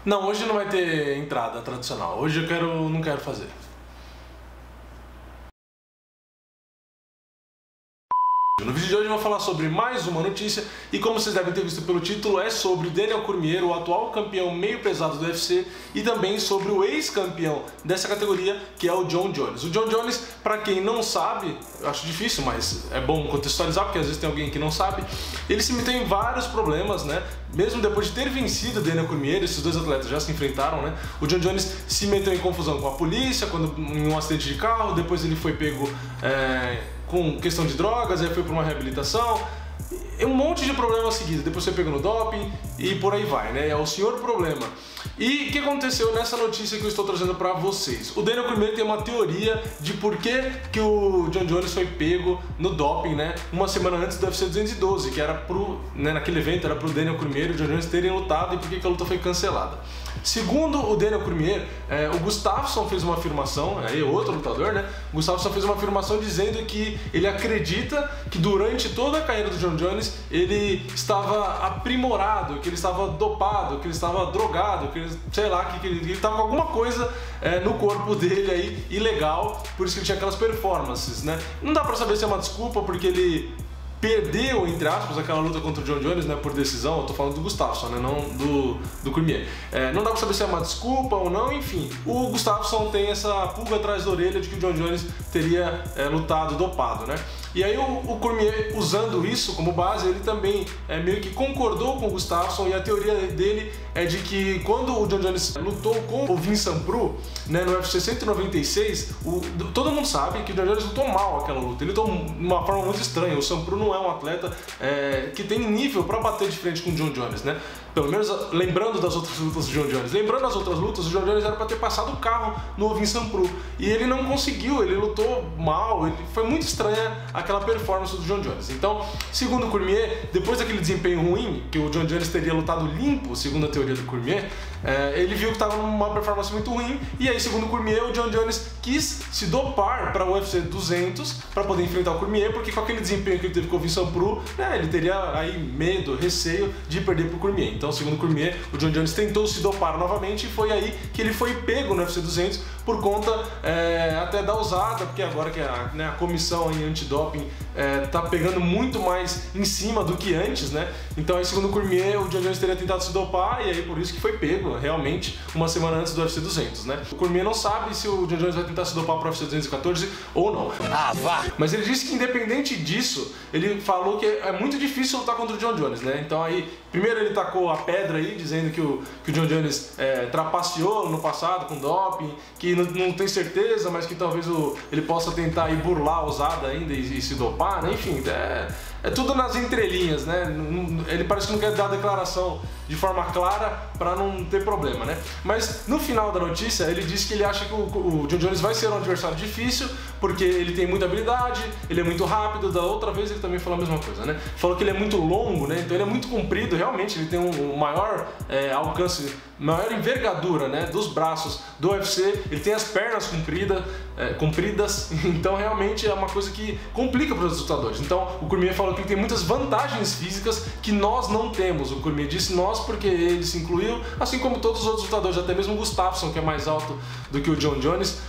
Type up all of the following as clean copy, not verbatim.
Não, hoje não vai ter entrada tradicional. Hoje eu não quero fazer. No vídeo de hoje eu vou falar sobre mais uma notícia e, como vocês devem ter visto pelo título, é sobre Daniel Cormier, o atual campeão meio pesado do UFC, e também sobre o ex-campeão dessa categoria, que é o Jon Jones. O Jon Jones, para quem não sabe, eu acho difícil, mas é bom contextualizar porque às vezes tem alguém que não sabe, ele se meteu em vários problemas, né? Mesmo depois de ter vencido o Daniel Cormier, esses dois atletas já se enfrentaram, né? O Jon Jones se meteu em confusão com a polícia em um acidente de carro, depois ele foi pego com questão de drogas, aí foi para uma reabilitação, um monte de problemas seguidos, depois foi pego no doping e por aí vai, né? É o senhor problema. E o que aconteceu nessa notícia que eu estou trazendo para vocês? O Daniel Cormier tem uma teoria de por que o Jon Jones foi pego no doping, né? Uma semana antes do UFC 212, que era naquele evento era pro Daniel Cormier e o Jon Jones terem lutado, e por que a luta foi cancelada. Segundo o Daniel Cormier, o Gustafsson fez uma afirmação, aí outro lutador, né? O Gustafsson fez uma afirmação dizendo que ele acredita que durante toda a carreira do Jon Jones ele estava aprimorado, que ele estava dopado, que ele estava drogado, que ele, sei lá, que ele estava com alguma coisa no corpo dele aí ilegal, por isso que ele tinha aquelas performances, né? Não dá pra saber se é uma desculpa porque ele perdeu, entre aspas, aquela luta contra o Jon Jones, né, por decisão. Eu tô falando do Gustafsson, né, não do Cormier. Não dá pra saber se é uma desculpa ou não, enfim. O Gustafsson tem essa pulga atrás da orelha de que o Jon Jones teria lutado dopado, né? E aí o Cormier, usando isso como base, ele também meio que concordou com o Gustafsson, e a teoria dele é de que quando o Jon Jones lutou com o Vincent Prue, né, no UFC 196, todo mundo sabe que o Jon Jones lutou mal aquela luta. Ele lutou de uma forma muito estranha. O Sam Prue não é um atleta que tem nível para bater de frente com o Jon Jones, né? Pelo menos lembrando das outras lutas do Jon Jones. Lembrando as outras lutas, o Jon Jones era para ter passado o carro no Vincent Prue, e ele não conseguiu, ele lutou mal, foi muito estranha aquela performance do Jon Jones. Então, segundo o Cormier, depois daquele desempenho ruim, que o Jon Jones teria lutado limpo, segundo a teoria do Cormier, ele viu que estava numa performance muito ruim, e aí, segundo o Cormier, o Jon Jones quis se dopar para o UFC 200 para poder enfrentar o Cormier, porque com aquele desempenho que ele teve com o Vincent Prue, né, ele teria aí medo, receio de perder para o Cormier. Então, segundo o Cormier, o Jon Jones tentou se dopar novamente, e foi aí que ele foi pego no UFC 200 por conta até da usada, porque agora que a comissão antidoping tá pegando muito mais em cima do que antes, né? Então, aí, segundo o Cormier, o Jon Jones teria tentado se dopar, e aí por isso que foi pego, realmente, uma semana antes do UFC 200, né? O Cormier não sabe se o Jon Jones vai tentar se dopar para o UFC 214 ou não. Ah, vá! Mas ele disse que, independente disso, ele falou que é muito difícil lutar contra o Jon Jones, né? Então, aí, primeiro ele tacou a pedra aí, dizendo que o Jon Jones trapaceou no passado com doping, que não tem certeza, mas que talvez ele possa tentar ir burlar a usada ainda e se dopar, né? Enfim, é tudo nas entrelinhas, né? Ele parece que não quer dar a declaração de forma clara para não ter problema, né? Mas no final da notícia ele disse que ele acha que o Jon Jones vai ser um adversário difícil, porque ele tem muita habilidade, ele é muito rápido. Da outra vez ele também falou a mesma coisa, né? Falou que ele é muito longo, né? Então ele é muito comprido, realmente ele tem um maior alcance, maior envergadura, né, dos braços do UFC. Ele tem as pernas compridas, então realmente é uma coisa que complica para os lutadores. Então o Cormier falou que ele tem muitas vantagens físicas que nós não temos. O Cormier disse nós porque ele se incluiu, assim como todos os outros lutadores, até mesmo o Gustafsson, que é mais alto do que o Jon Jones,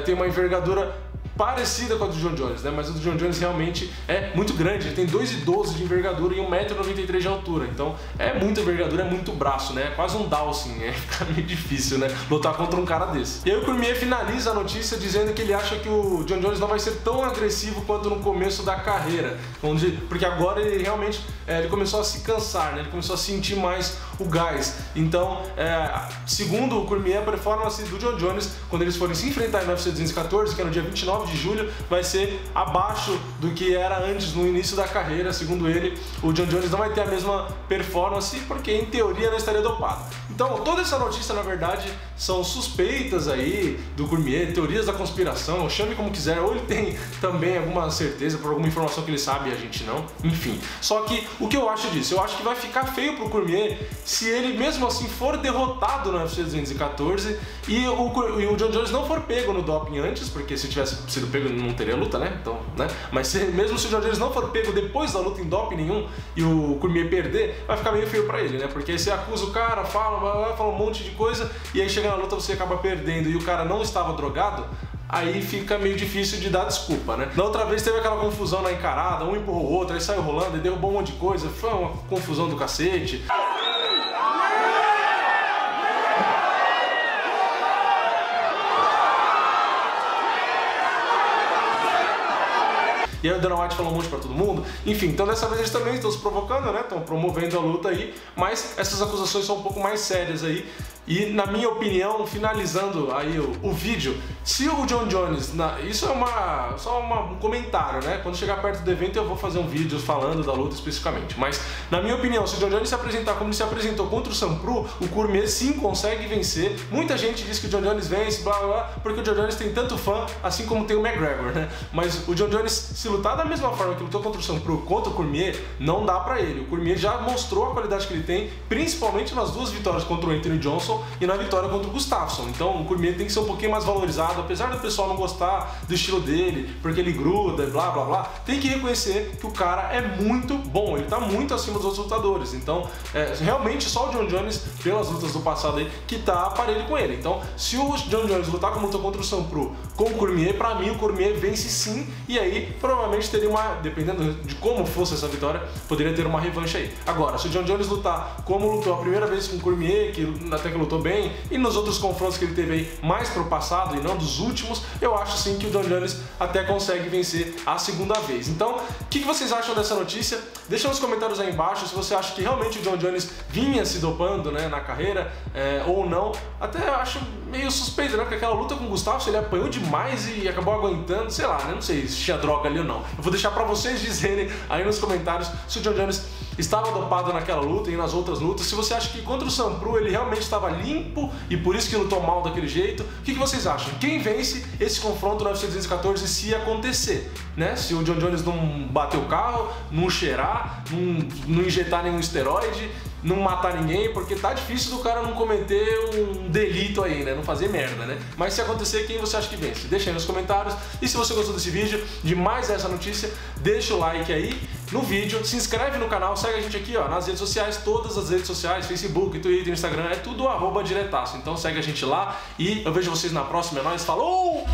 tem uma envergadura parecida com a do Jon Jones, né? Mas o do Jon Jones realmente é muito grande. Ele tem 2,12 de envergadura e 1,93 m de altura. Então é muita envergadura, é muito braço, né? É quase um Dawson, fica meio difícil, né, lutar contra um cara desse. E aí o Cormier finaliza a notícia dizendo que ele acha que o Jon Jones não vai ser tão agressivo quanto no começo da carreira, porque agora ele realmente ele começou a se cansar, né? Ele começou a sentir mais o gás. Então, segundo o Cormier, a performance do Jon Jones, quando eles forem se enfrentar no UFC 214, que é no dia 29 de julho, vai ser abaixo do que era antes, no início da carreira. Segundo ele, o Jon Jones não vai ter a mesma performance, porque em teoria não estaria dopado. Então, toda essa notícia, na verdade, são suspeitas aí do Cormier, teorias da conspiração, chame como quiser, ou ele tem também alguma certeza por alguma informação que ele sabe e a gente não, enfim. Só que, o que eu acho disso? Eu acho que vai ficar feio pro Cormier se ele mesmo assim for derrotado no UFC 214 e o John Jones não for pego no doping antes, porque se tivesse sido pego não teria luta, né? Então, né? Mas mesmo se o John Jones não for pego depois da luta em doping nenhum e o Cormier perder, vai ficar meio feio pra ele, né? Porque aí você acusa o cara, fala um monte de coisa e aí chega na luta você acaba perdendo e o cara não estava drogado, aí fica meio difícil de dar desculpa, né? Na outra vez teve aquela confusão na encarada, um empurrou o outro, aí saiu rolando e derrubou um monte de coisa, foi uma confusão do cacete. E aí o Dana White falou um monte pra todo mundo. Enfim, então dessa vez eles também estão se provocando, né? Estão promovendo a luta aí, mas essas acusações são um pouco mais sérias aí. E na minha opinião, finalizando aí o vídeo, se o John Jones, isso é só um comentário, né? Quando chegar perto do evento eu vou fazer um vídeo falando da luta especificamente. Mas na minha opinião, se o John Jones se apresentar como ele se apresentou contra o Sam Proo, o Cormier sim consegue vencer. Muita gente diz que o John Jones vence, blá blá blá, porque o John Jones tem tanto fã, assim como tem o McGregor, né? Mas o John Jones, se lutar da mesma forma que lutou contra o Sam Proo, contra o Cormier, não dá pra ele. O Cormier já mostrou a qualidade que ele tem, principalmente nas duas vitórias contra o Anthony Johnson e na vitória contra o Gustafsson. Então o Cormier tem que ser um pouquinho mais valorizado, apesar do pessoal não gostar do estilo dele, porque ele gruda e blá blá blá, tem que reconhecer que o cara é muito bom, ele tá muito acima dos outros lutadores. Então realmente só o John Jones, pelas lutas do passado aí, que tá parelho com ele. Então se o John Jones lutar como lutou contra o Sam Proo com o Cormier, pra mim o Cormier vence sim, e aí provavelmente teria dependendo de como fosse essa vitória, poderia ter uma revanche aí. Agora, se o John Jones lutar como lutou a primeira vez com o Cormier, que até que lutou bem, e nos outros confrontos que ele teve aí mais pro passado e não dos últimos, eu acho sim que o John Jones até consegue vencer a segunda vez. Então, o que vocês acham dessa notícia? Deixa nos comentários aí embaixo se você acha que realmente o John Jones vinha se dopando, né, na carreira, ou não. Até acho meio suspeito, né, porque aquela luta com o Gustafsson ele apanhou demais e acabou aguentando, sei lá, né, não sei se tinha droga ali ou não. Eu vou deixar pra vocês dizerem aí nos comentários se o John Jones estava dopado naquela luta e nas outras lutas, se você acha que contra o Sam Proo ele realmente estava limpo e por isso que lutou mal daquele jeito. O que vocês acham? Quem vence esse confronto no UFC 214 se acontecer, né? Se o John Jones não bater o carro, não cheirar, não injetar nenhum esteroide, não matar ninguém, porque tá difícil do cara não cometer um delito aí, né? Não fazer merda, né? Mas se acontecer, quem você acha que vence? Deixa aí nos comentários. E se você gostou desse vídeo, de mais essa notícia, deixa o like aí no vídeo, se inscreve no canal, segue a gente aqui, ó, nas redes sociais, todas as redes sociais, Facebook, Twitter, Instagram, é tudo @diretaço. Então segue a gente lá e eu vejo vocês na próxima. É nóis, falou!